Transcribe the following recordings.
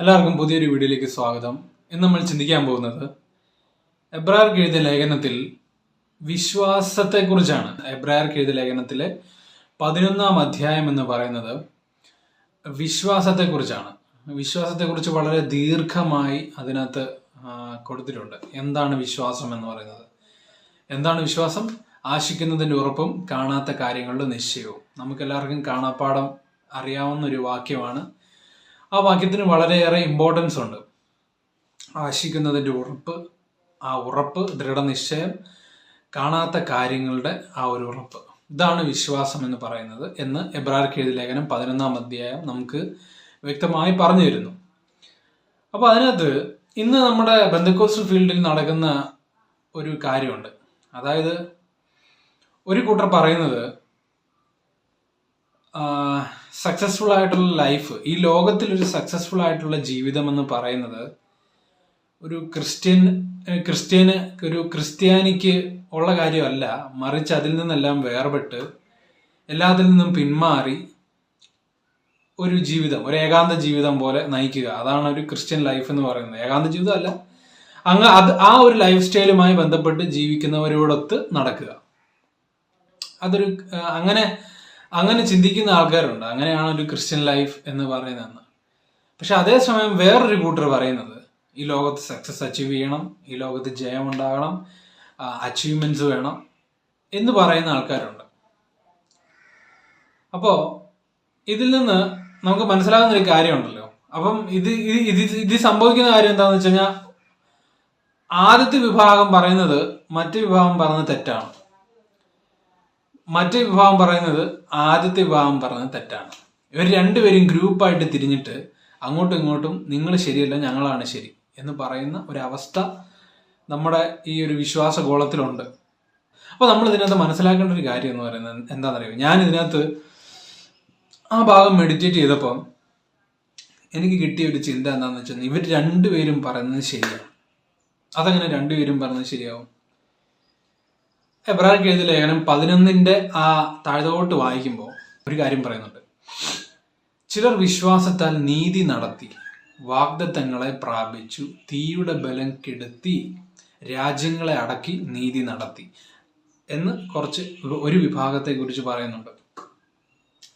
എല്ലാവർക്കും പുതിയൊരു വീഡിയോയിലേക്ക് സ്വാഗതം. ഇന്ന് നമ്മൾ ചിന്തിക്കാൻ പോകുന്നത് എബ്രായർക്ക് എഴുതിയ ലേഖനത്തിൽ വിശ്വാസത്തെക്കുറിച്ചാണ്. എബ്രായർക്ക് എഴുതിയ ലേഖനത്തിലെ 11-ാം അധ്യായം എന്ന് പറയുന്നത് വിശ്വാസത്തെക്കുറിച്ചാണ്. വിശ്വാസത്തെക്കുറിച്ച് വളരെ ദീർഘമായി അതിനകത്ത് കൊടുത്തിട്ടുണ്ട്. എന്താണ് വിശ്വാസം എന്ന് പറയുന്നത്? എന്താണ് വിശ്വാസം? ആശിക്കുന്നതിൻ്റെ ഉറപ്പും കാണാത്ത കാര്യങ്ങളുടെ നിശ്ചയവും. നമുക്കെല്ലാവർക്കും കാണാപ്പാഠം അറിയാവുന്ന ഒരു വാക്യമാണ്. ആ വാക്യത്തിന് വളരെയേറെ ഇമ്പോർട്ടൻസ് ഉണ്ട്. ആശിക്കുന്നതിൻ്റെ ഉറപ്പ്, ആ ഉറപ്പ്, ദൃഢനിശ്ചയം, കാണാത്ത കാര്യങ്ങളുടെ ആ ഒരു ഉറപ്പ്, ഇതാണ് വിശ്വാസം എന്ന് പറയുന്നത് എന്ന് എബ്രായർക്ക് എഴുതിയ ലേഖനം 11-ാം അധ്യായം നമുക്ക് വ്യക്തമായി പറഞ്ഞു തരുന്നു. അപ്പോൾ അതിനകത്ത് ഇന്ന് നമ്മുടെ പെന്തക്കോസ്റ്റൽ ഫീൽഡിൽ നടക്കുന്ന ഒരു കാര്യമുണ്ട്. അതായത് ഒരു കൂട്ടർ പറയുന്നത് സക്സസ്ഫുൾ ആയിട്ടുള്ള ലൈഫ്, ഈ ലോകത്തിൽ ഒരു സക്സസ്ഫുൾ ആയിട്ടുള്ള ജീവിതം എന്ന് പറയുന്നത് ഒരു ക്രിസ്ത്യാനിക്ക് ഉള്ള കാര്യമല്ല, മറിച്ച് അതിൽ നിന്നെല്ലാം വേർപെട്ട് എല്ലാത്തിൽ നിന്നും പിന്മാറി ഒരു ജീവിതം, ഒരു ഏകാന്ത ജീവിതം പോലെ നയിക്കുക. അതാണ് ഒരു ക്രിസ്ത്യൻ ലൈഫ് എന്ന് പറയുന്നത്. ഏകാന്ത ജീവിതമല്ല, ആ ഒരു ലൈഫ് സ്റ്റൈലുമായി ബന്ധപ്പെട്ട് ജീവിക്കുന്നവരോടൊത്ത് നടക്കുക. അതൊരു അങ്ങനെ ചിന്തിക്കുന്ന ആൾക്കാരുണ്ട്. അങ്ങനെയാണ് ഒരു ക്രിസ്ത്യൻ ലൈഫ് എന്ന് പറയുന്നതെന്ന്. പക്ഷെ അതേസമയം വേറൊരു കൂട്ടർ പറയുന്നത് ഈ ലോകത്ത് സക്സസ് അച്ചീവ് ചെയ്യണം, ഈ ലോകത്ത് ജയമുണ്ടാകണം, അച്ചീവ്മെന്റ്സ് വേണം എന്ന് പറയുന്ന ആൾക്കാരുണ്ട്. അപ്പോൾ ഇതിൽ നിന്ന് നമുക്ക് മനസ്സിലാകുന്ന ഒരു കാര്യമുണ്ടല്ലോ. അപ്പം ഇത് സംഭവിക്കുന്ന കാര്യം എന്താണെന്ന് വെച്ച് കഴിഞ്ഞാൽ, ആദ്യത്തെ വിഭാഗം പറയുന്നത് മറ്റു വിഭാഗം പറയുന്നത് തെറ്റാണ്, മറ്റേ വിഭാഗം പറയുന്നത് ആദ്യത്തെ വിഭാഗം പറയുന്നത് തെറ്റാണ്. ഇവർ രണ്ടുപേരും ഗ്രൂപ്പായിട്ട് തിരിഞ്ഞിട്ട് അങ്ങോട്ടും ഇങ്ങോട്ടും നിങ്ങൾ ശരിയല്ല, ഞങ്ങളാണ് ശരി എന്ന് പറയുന്ന ഒരവസ്ഥ നമ്മുടെ ഈ ഒരു വിശ്വാസ ഗോളത്തിലുണ്ട്. അപ്പോൾ നമ്മൾ ഇതിനകത്ത് മനസ്സിലാക്കേണ്ട ഒരു കാര്യം എന്ന് പറയുന്നത് എന്താണെന്നറിയോ? ഞാൻ ഇതിനകത്ത് ആ ഭാഗം മെഡിറ്റേറ്റ് ചെയ്തപ്പോൾ എനിക്ക് കിട്ടിയ ഒരു ചിന്ത എന്താണെന്ന് വെച്ചാൽ, ഇവർ രണ്ടുപേരും പറയുന്നത് ശരിയാണ്. അതങ്ങനെ രണ്ടുപേരും പറയുന്നത് ശരിയാവും? എബ്രായർക്ക് എഴുതിയ ലേഖനം 11-ന്റെ ആ താഴോട്ട് വായിക്കുമ്പോൾ ഒരു കാര്യം പറയുന്നുണ്ട്. ചിലർ വിശ്വാസത്താൽ നീതി നടത്തി, വാഗ്ദത്തങ്ങളെ പ്രാപിച്ചു, തീയുടെ ബലം കെടുത്തി, രാജ്യങ്ങളെ അടക്കി നീതി നടത്തി എന്ന് ഒരു വിഭാഗത്തെ കുറിച്ച് പറയുന്നുണ്ട്.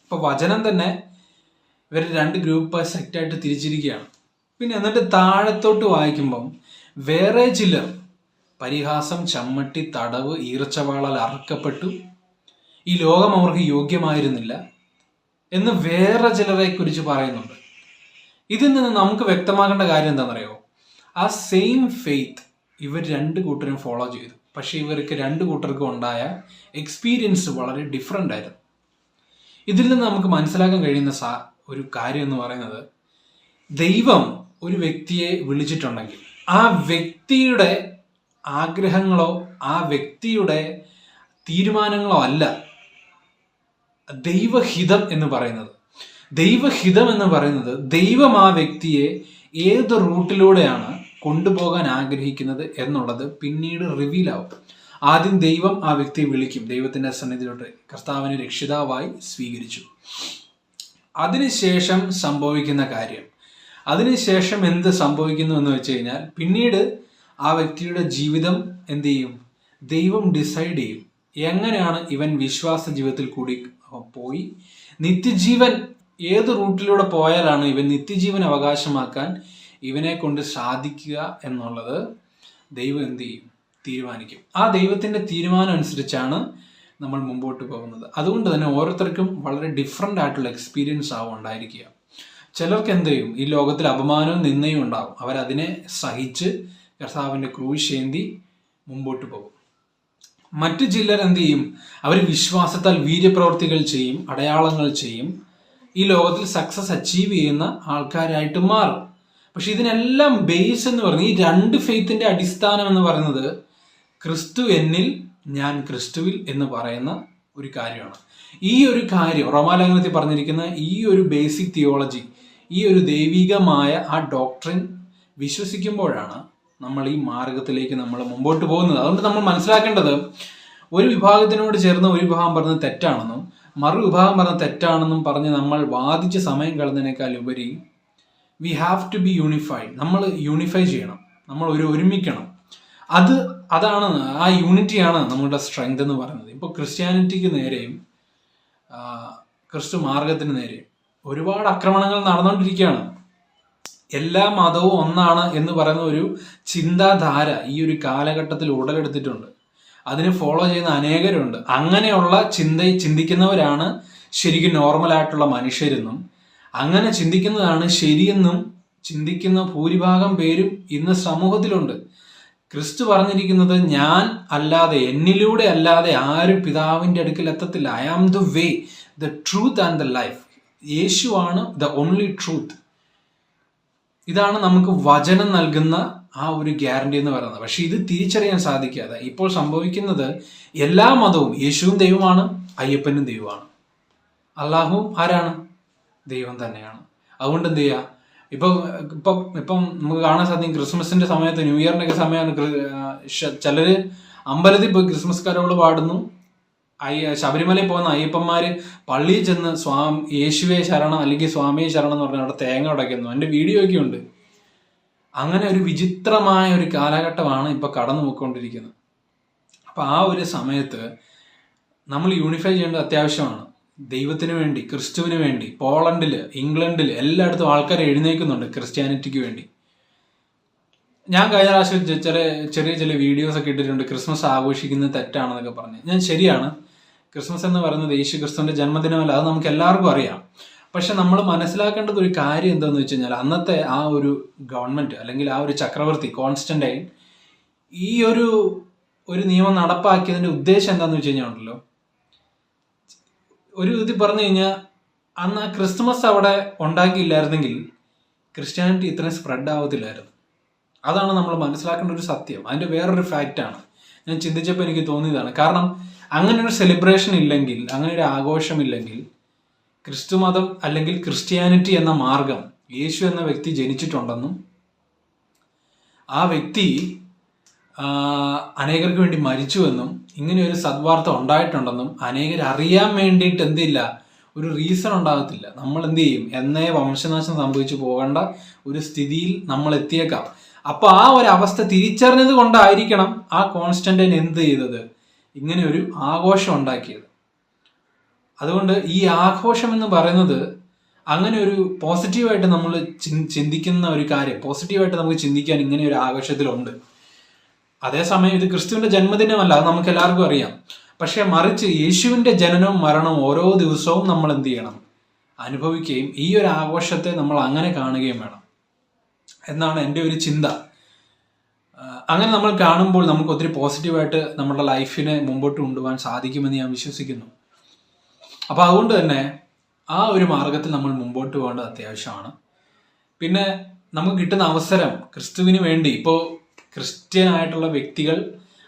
അപ്പൊ വചനം തന്നെ ഇവർ രണ്ട് ഗ്രൂപ്പ് സെക്റ്റായിട്ട് തിരിച്ചിരിക്കുകയാണ്. പിന്നെ എന്നിട്ട് താഴത്തോട്ട് വായിക്കുമ്പം വേറെ ചിലർ പരിഹാസം, ചമ്മട്ടി, തടവ്, ഈർച്ചവാളാൽ അറക്കപ്പെട്ടു, ഈ ലോകം അവർക്ക് യോഗ്യമായിരുന്നില്ല എന്ന് വേറെ ചിലരെ കുറിച്ച് പറയുന്നുണ്ട്. ഇതിൽ നിന്ന് നമുക്ക് വ്യക്തമാക്കേണ്ട കാര്യം എന്താണെന്നറിയോ? ആ സെയിം ഫെയ്ത്ത് ഇവർ രണ്ട് കൂട്ടരും ഫോളോ ചെയ്തു. പക്ഷെ ഇവർക്ക് രണ്ട് കൂട്ടർക്കും ഉണ്ടായ എക്സ്പീരിയൻസ് വളരെ ഡിഫറെൻ്റ് ആയിരുന്നു. ഇതിൽ നിന്ന് നമുക്ക് മനസ്സിലാക്കാൻ കഴിയുന്ന ഒരു കാര്യം എന്ന് പറയുന്നത്, ദൈവം ഒരു വ്യക്തിയെ വിളിച്ചിട്ടുണ്ടെങ്കിൽ ആ വ്യക്തിയുടെ ആഗ്രഹങ്ങളോ ആ വ്യക്തിയുടെ തീരുമാനങ്ങളോ അല്ല ദൈവഹിതം എന്ന് പറയുന്നത്. ദൈവഹിതം എന്ന് പറയുന്നത് ദൈവം ആ വ്യക്തിയെ ഏത് റൂട്ടിലൂടെയാണ് കൊണ്ടുപോകാൻ ആഗ്രഹിക്കുന്നത് എന്നുള്ളത് പിന്നീട് റിവീൽ ആവും. ആദ്യം ദൈവം ആ വ്യക്തിയെ വിളിക്കും, ദൈവത്തിന്റെ സന്നിധിയിലോട്ട് കർത്താവിനെ രക്ഷിതാവായി സ്വീകരിച്ചു. അതിനുശേഷം സംഭവിക്കുന്ന കാര്യം, അതിനുശേഷം എന്ത് സംഭവിക്കുന്നു എന്ന് വെച്ച് കഴിഞ്ഞാൽ, പിന്നീട് ആ വ്യക്തിയുടെ ജീവിതം എന്ത് ചെയ്യും? ദൈവം ഡിസൈഡ് ചെയ്യും എങ്ങനെയാണ് ഇവൻ വിശ്വാസ ജീവിതത്തിൽ കൂടി പോയി നിത്യജീവൻ, ഏത് റൂട്ടിലൂടെ പോയാലാണ് ഇവൻ നിത്യജീവൻ അവകാശമാക്കാൻ ഇവനെ കൊണ്ട് സാധിക്കുക എന്നുള്ളത് ദൈവം എന്ത് ചെയ്യും? തീരുമാനിക്കും. ആ ദൈവത്തിന്റെ തീരുമാനം അനുസരിച്ചാണ് നമ്മൾ മുമ്പോട്ട് പോകുന്നത്. അതുകൊണ്ട് തന്നെ ഓരോരുത്തർക്കും വളരെ ഡിഫറെൻ്റ് ആയിട്ടുള്ള എക്സ്പീരിയൻസ് ആവും ഉണ്ടായിരിക്കുക. ചിലർക്ക് എന്ത് ചെയ്യും? ഈ ലോകത്തിൽ അപമാനവും നിന്ദയും ഉണ്ടാവും. അവരതിനെ സഹിച്ച് കർത്താവിൻ്റെ ക്രൂശ് ഏന്തി മുമ്പോട്ട് പോകും. മറ്റു ചിലർ എന്ത് ചെയ്യും? അവർ വിശ്വാസത്താൽ വീര്യപ്രവർത്തികൾ ചെയ്യും, അടയാളങ്ങൾ ചെയ്യും, ഈ ലോകത്തിൽ സക്സസ് അച്ചീവ് ചെയ്യുന്ന ആൾക്കാരായിട്ട് മാറും. പക്ഷെ ഇതിനെല്ലാം ബേസ് എന്ന് പറഞ്ഞാൽ, ഈ രണ്ട് ഫെയ്ത്തിന്റെ അടിസ്ഥാനം എന്ന് പറയുന്നത് ക്രിസ്തു എന്നിൽ, ഞാൻ ക്രിസ്തുവിൽ എന്ന് പറയുന്ന ഒരു കാര്യമാണ്. ഈ ഒരു കാര്യം റോമാലേഖനത്തിൽ പറഞ്ഞിരിക്കുന്ന ഈ ഒരു ബേസിക് തിയോളജി, ഈ ഒരു ദൈവികമായ ആ ഡോക്ട്രിൻ വിശ്വസിക്കുമ്പോഴാണ് നമ്മൾ ഈ മാർഗത്തിലേക്ക് നമ്മൾ മുമ്പോട്ട് പോകുന്നത്. അതുകൊണ്ട് നമ്മൾ മനസ്സിലാക്കേണ്ടത്, ഒരു വിഭാഗത്തിനോട് ചേർന്ന് ഒരു വിഭാഗം പറഞ്ഞത് തെറ്റാണെന്നും മറുവിഭാഗം പറഞ്ഞത് തെറ്റാണെന്നും പറഞ്ഞ് നമ്മൾ വാദിച്ച് സമയം കളഞ്ഞതിനേക്കാൾ ഉപരി we have to be unified. നമ്മൾ യൂണിഫൈ ചെയ്യണം, നമ്മൾ ഒരുമിക്കണം. അതാണ് ആ യൂണിറ്റിയാണ് നമ്മളുടെ സ്ട്രെങ്ത് എന്ന് പറയുന്നത്. ഇപ്പോൾ ക്രിസ്ത്യാനിറ്റിക്ക് നേരെയും ക്രിസ്തു മാർഗത്തിന് നേരെയും ഒരുപാട് ആക്രമണങ്ങൾ നടന്നുകൊണ്ടിരിക്കുകയാണ്. എല്ലാ മതവും ഒന്നാണ് എന്ന് പറയുന്ന ഒരു ചിന്താധാര ഈ ഒരു കാലഘട്ടത്തിൽ ഉടലെടുത്തിട്ടുണ്ട്. അതിന് ഫോളോ ചെയ്യുന്ന അനേകരുണ്ട്. അങ്ങനെയുള്ള ചിന്തിക്കുന്നവരാണ് ശരിക്കും നോർമലായിട്ടുള്ള മനുഷ്യരെന്നും അങ്ങനെ ചിന്തിക്കുന്നതാണ് ശരിയെന്നും ചിന്തിക്കുന്ന ഭൂരിഭാഗം പേരും ഇന്ന് സമൂഹത്തിലുണ്ട്. ക്രിസ്തു പറഞ്ഞിരിക്കുന്നത്, ഞാൻ അല്ലാതെ, എന്നിലൂടെ അല്ലാതെ ആരും പിതാവിൻ്റെ അടുക്കൽ എത്തത്തില്ല. I am the way, the truth and the life. യേശുവാണ് ദ ഓൺലി ട്രൂത്ത്. ഇതാണ് നമുക്ക് വചനം നൽകുന്ന ആ ഒരു ഗ്യാരണ്ടി എന്ന് പറയുന്നത്. പക്ഷെ ഇത് തിരിച്ചറിയാൻ സാധിക്കാതെ ഇപ്പോൾ സംഭവിക്കുന്നത്, എല്ലാ മതവും യേശുവും ദൈവമാണ്, അയ്യപ്പനും ദൈവമാണ്, അള്ളാഹുവും ആരാണ്? ദൈവം തന്നെയാണ്. അതുകൊണ്ട് എന്ത് ചെയ്യുക, ഇപ്പം നമുക്ക് കാണാൻ സാധിക്കും, ക്രിസ്മസിന്റെ സമയത്ത്, ന്യൂ ഇയറിന്റെ ഒക്കെ സമയമാണ് ചിലര് അമ്പലത്തിൽ പോയി ക്രിസ്മസ് കരോള് പാടുന്നു. ശബരിമലയിൽ പോകുന്ന അയ്യപ്പന്മാര് പള്ളിയിൽ ചെന്ന് യേശുവെ ശരണം അല്ലെങ്കിൽ സ്വാമിയെ ശരണം എന്ന് പറഞ്ഞാൽ അവിടെ തേങ്ങ ഉടയ്ക്കുന്നു. എൻ്റെ വീഡിയോ ഒക്കെ ഉണ്ട്. അങ്ങനെ ഒരു വിചിത്രമായ ഒരു കാലഘട്ടമാണ് ഇപ്പൊ കടന്നു പോയിക്കൊണ്ടിരിക്കുന്നത്. അപ്പൊ ആ ഒരു സമയത്ത് നമ്മൾ യൂണിഫൈ ചെയ്യേണ്ടത് അത്യാവശ്യമാണ്. ദൈവത്തിന് വേണ്ടി, ക്രിസ്തുവിന് വേണ്ടി പോളണ്ടിൽ, ഇംഗ്ലണ്ടിൽ എല്ലായിടത്തും ആൾക്കാർ എഴുന്നേൽക്കുന്നുണ്ട് ക്രിസ്ത്യാനിറ്റിക്ക് വേണ്ടി. ഞാൻ കഴിഞ്ഞ പ്രാവശ്യം ചെറിയ വീഡിയോസ് ഒക്കെ ഇട്ടിട്ടുണ്ട്, ക്രിസ്മസ് ആഘോഷിക്കുന്നത് തെറ്റാണെന്നൊക്കെ പറഞ്ഞ്. ഞാൻ ശരിയാണ്, ക്രിസ്മസ് എന്ന് പറയുന്നത് യേശു ക്രിസ്തുവിന്റെ ജന്മദിനമല്ല, അത് നമുക്ക് എല്ലാവർക്കും അറിയാം. പക്ഷെ നമ്മൾ മനസ്സിലാക്കേണ്ടത് ഒരു കാര്യം എന്താണെന്ന് വെച്ച് കഴിഞ്ഞാൽ, അന്നത്തെ ആ ഒരു ഗവൺമെന്റ് അല്ലെങ്കിൽ ആ ഒരു ചക്രവർത്തി കോൺസ്റ്റന്റൈൻ ഈ ഒരു നിയമം നടപ്പാക്കിയതിന്റെ ഉദ്ദേശം എന്താണെന്ന് വെച്ച് കഴിഞ്ഞാൽ ഉണ്ടല്ലോ, ഒരു ഇത് പറഞ്ഞു കഴിഞ്ഞാൽ, അന്ന് ക്രിസ്മസ് അവിടെ ഉണ്ടാക്കിയില്ലായിരുന്നെങ്കിൽ ക്രിസ്ത്യാനിറ്റി ഇത്രയും സ്പ്രെഡ് ആവത്തില്ലായിരുന്നു. അതാണ് നമ്മൾ മനസ്സിലാക്കേണ്ട ഒരു സത്യം. അതിന്റെ വേറൊരു ഫാക്റ്റാണ്. ഞാൻ ചിന്തിച്ചപ്പോൾ എനിക്ക് തോന്നിയതാണ്. കാരണം അങ്ങനെ ഒരു സെലിബ്രേഷൻ ഇല്ലെങ്കിൽ, അങ്ങനെ ഒരു ആഘോഷമില്ലെങ്കിൽ, ക്രിസ്തു മതം അല്ലെങ്കിൽ ക്രിസ്ത്യാനിറ്റി എന്ന മാർഗം, യേശു എന്ന വ്യക്തി ജനിച്ചിട്ടുണ്ടെന്നും ആ വ്യക്തി അനേകർക്ക് വേണ്ടി മരിച്ചുവെന്നും ഇങ്ങനെ ഒരു സദ്വാർത്ത ഉണ്ടായിട്ടുണ്ടെന്നും അനേകർ അറിയാൻ വേണ്ടിയിട്ട് എന്തില്ല, ഒരു റീസൺ ഉണ്ടാകത്തില്ല. നമ്മൾ എന്ത് ചെയ്യും, എന്നേ വംശനാശം സംഭവിച്ചു പോകേണ്ട ഒരു സ്ഥിതിയിൽ നമ്മൾ എത്തിയേക്കാം. അപ്പൊ ആ ഒരു അവസ്ഥ തിരിച്ചറിഞ്ഞത് കൊണ്ടായിരിക്കണം ആ കോൺസ്റ്റന്റൈൻ എന്ത് ചെയ്തത്, ഇങ്ങനെ ഒരു ആഘോഷം ഉണ്ടാക്കിയത്. അതുകൊണ്ട് ഈ ആഘോഷം എന്ന് പറയുന്നത് അങ്ങനെ ഒരു പോസിറ്റീവായിട്ട് നമ്മൾ ചിന്തിക്കുന്ന ഒരു കാര്യം, പോസിറ്റീവായിട്ട് നമുക്ക് ചിന്തിക്കാൻ ഇങ്ങനെ ഒരു ആഘോഷത്തിലുണ്ട്. അതേസമയം ഇത് ക്രിസ്തുവിന്റെ ജന്മദിനമല്ല, അത് നമുക്ക് എല്ലാവർക്കും അറിയാം. പക്ഷെ മറിച്ച് യേശുവിന്റെ ജനനവും മരണവും ഓരോ ദിവസവും നമ്മൾ എന്ത് ചെയ്യണം, അനുഭവിക്കുകയും ഈ ഒരു ആഘോഷത്തെ നമ്മൾ അങ്ങനെ കാണുകയും വേണം എന്നാണ് എൻ്റെ ഒരു ചിന്ത. അങ്ങനെ നമ്മൾ കാണുമ്പോൾ നമുക്ക് ഒത്തിരി പോസിറ്റീവായിട്ട് നമ്മുടെ ലൈഫിനെ മുമ്പോട്ട് കൊണ്ടുപോകാൻ സാധിക്കുമെന്ന് ഞാൻ വിശ്വസിക്കുന്നു. അപ്പോൾ അതുകൊണ്ട് തന്നെ ആ ഒരു മാർഗത്തിൽ നമ്മൾ മുമ്പോട്ട് പോകേണ്ടത് അത്യാവശ്യമാണ്. പിന്നെ നമുക്ക് കിട്ടുന്ന അവസരം ക്രിസ്തുവിന് വേണ്ടി, ഇപ്പോൾ ക്രിസ്ത്യനായിട്ടുള്ള വ്യക്തികൾ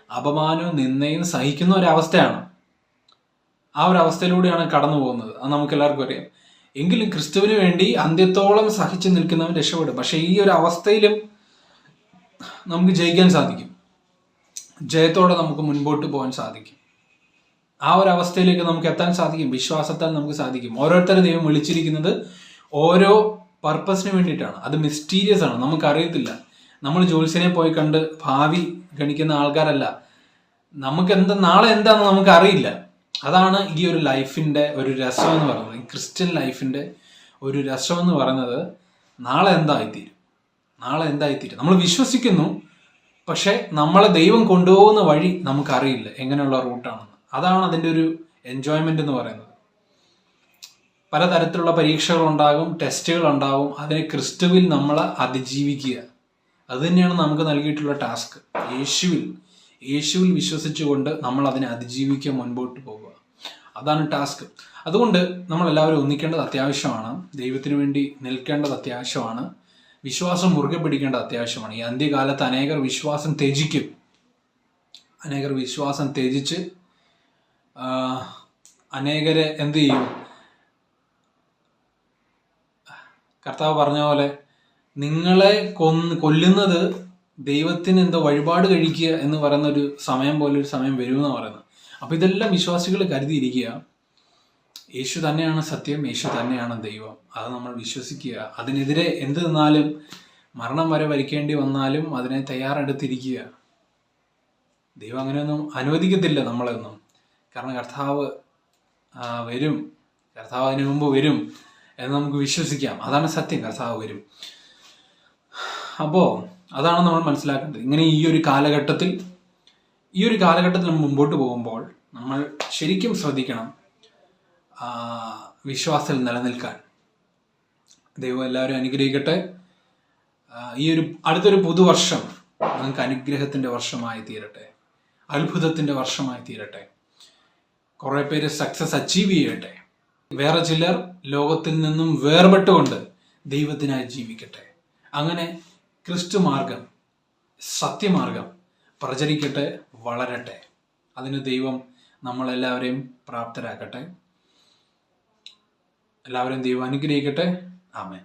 അപമാനവും നിന്ദയും സഹിക്കുന്ന ഒരവസ്ഥയാണ്. ആ ഒരു അവസ്ഥയിലൂടെയാണ് കടന്നു പോകുന്നത്, അത് നമുക്ക് എല്ലാവർക്കും അറിയാം. എങ്കിലും ക്രിസ്തുവിന് വേണ്ടി അന്ത്യത്തോളം സഹിച്ചു നിൽക്കുന്നവൻ രക്ഷപ്പെടും. പക്ഷെ ഈ ഒരു അവസ്ഥയിലും നമുക്ക് ജയിക്കാൻ സാധിക്കും, ജയത്തോടെ നമുക്ക് മുൻപോട്ട് പോകാൻ സാധിക്കും. ആ ഒരു അവസ്ഥയിലേക്ക് നമുക്ക് എത്താൻ സാധിക്കും, വിശ്വാസത്താൽ നമുക്ക് സാധിക്കും. ഓരോരുത്തരും ദൈവം വിളിച്ചിരിക്കുന്നത് ഓരോ പർപ്പസിന് വേണ്ടിയിട്ടാണ്. അത് മിസ്റ്റീരിയസ് ആണ്, നമുക്കറിയത്തില്ല. നമ്മൾ ജ്യോത്സ്യനെ പോയി കണ്ട് ഭാവി ഗണിക്കുന്ന ആൾക്കാരല്ല. നമുക്ക് നാളെ എന്താണെന്ന് നമുക്ക് അറിയില്ല. അതാണ് ഈ ഒരു ലൈഫിന്റെ ഒരു രസം എന്ന് പറയുന്നത്. ഈ ക്രിസ്ത്യൻ ലൈഫിന്റെ ഒരു രസം എന്ന് പറയുന്നത്, നാളെ എന്തായിത്തീരും നമ്മൾ വിശ്വസിക്കുന്നു, പക്ഷെ നമ്മളെ ദൈവം കൊണ്ടുപോകുന്ന വഴി നമുക്കറിയില്ല എങ്ങനെയുള്ള റൂട്ടാണെന്ന്. അതാണ് അതിൻ്റെ ഒരു എൻജോയ്മെന്റ് എന്ന് പറയുന്നത്. പലതരത്തിലുള്ള പരീക്ഷകൾ ഉണ്ടാകും, ടെസ്റ്റുകൾ ഉണ്ടാകും. അതിനെ ക്രിസ്തുവിൽ നമ്മൾ അതിജീവിക്കുക, അത് തന്നെയാണ് നമുക്ക് നൽകിയിട്ടുള്ള ടാസ്ക്. യേശുവിൽ വിശ്വസിച്ചുകൊണ്ട് നമ്മൾ അതിനെ അതിജീവിക്കുക, മുൻപോട്ട് പോകുക, അതാണ് ടാസ്ക്. അതുകൊണ്ട് നമ്മളെല്ലാവരും ഒന്നിക്കേണ്ടത് അത്യാവശ്യമാണ്, ദൈവത്തിന് വേണ്ടി നിൽക്കേണ്ടത് അത്യാവശ്യമാണ്, വിശ്വാസം മുറുകെ പിടിക്കേണ്ടത് അത്യാവശ്യമാണ്. ഈ അന്ത്യകാലത്ത് അനേകർ വിശ്വാസം ത്യജിച്ച് അനേകരെ എന്ത് ചെയ്യും, കർത്താവ് പറഞ്ഞ പോലെ നിങ്ങളെ കൊല്ലുന്നത് ദൈവത്തിന് എന്തോ വഴിപാട് കഴിക്കുക എന്ന് പറയുന്ന ഒരു സമയം പോലെ ഒരു സമയം വരുമെന്നാണ് പറയുന്നത്. അപ്പൊ ഇതെല്ലാം വിശ്വാസികൾ കരുതിയിരിക്കുക. യേശു തന്നെയാണ് സത്യം, യേശു തന്നെയാണ് ദൈവം. അത് നമ്മൾ വിശ്വസിക്കുക. അതിനെതിരെ എന്ത് നിന്നാലും, മരണം വരെ വരിക്കേണ്ടി വന്നാലും അതിനെ തയ്യാറെടുത്തിരിക്കുക. ദൈവം അങ്ങനെയൊന്നും അനുവദിക്കത്തില്ല നമ്മളെയൊന്നും. കാരണം കർത്താവ് വരും, കർത്താവ് അതിനു മുമ്പ് വരും എന്ന് നമുക്ക് വിശ്വസിക്കാം. അതാണ് സത്യം, കർത്താവ് വരും. അപ്പോൾ അതാണ് നമ്മൾ മനസ്സിലാക്കേണ്ടത്. ഇങ്ങനെ ഈ ഒരു കാലഘട്ടത്തിൽ നമ്മൾ മുമ്പോട്ട് പോകുമ്പോൾ നമ്മൾ ശരിക്കും ശ്രദ്ധിക്കണം വിശ്വാസത്തിൽ നിലനിൽക്കാൻ. ദൈവം എല്ലാവരും അനുഗ്രഹിക്കട്ടെ. ഈ ഒരു അടുത്തൊരു പുതുവർഷം നിങ്ങൾക്ക് അനുഗ്രഹത്തിൻ്റെ വർഷമായി തീരട്ടെ, അത്ഭുതത്തിൻ്റെ വർഷമായി തീരട്ടെ. കുറേ പേര് സക്സസ് അച്ചീവ് ചെയ്യട്ടെ. വേറെ ചിലർ ലോകത്തിൽ നിന്നും വേർപെട്ടുകൊണ്ട് ദൈവത്തിനായി ജീവിക്കട്ടെ. അങ്ങനെ ക്രിസ്തു മാർഗം, സത്യമാർഗം പ്രചരിക്കട്ടെ, വളരട്ടെ. അതിന് ദൈവം നമ്മളെല്ലാവരെയും പ്രാപ്തരാക്കട്ടെ. എല്ലാവരെയും ദൈവം അനുഗ്രഹിക്കട്ടെ. ആമേൻ.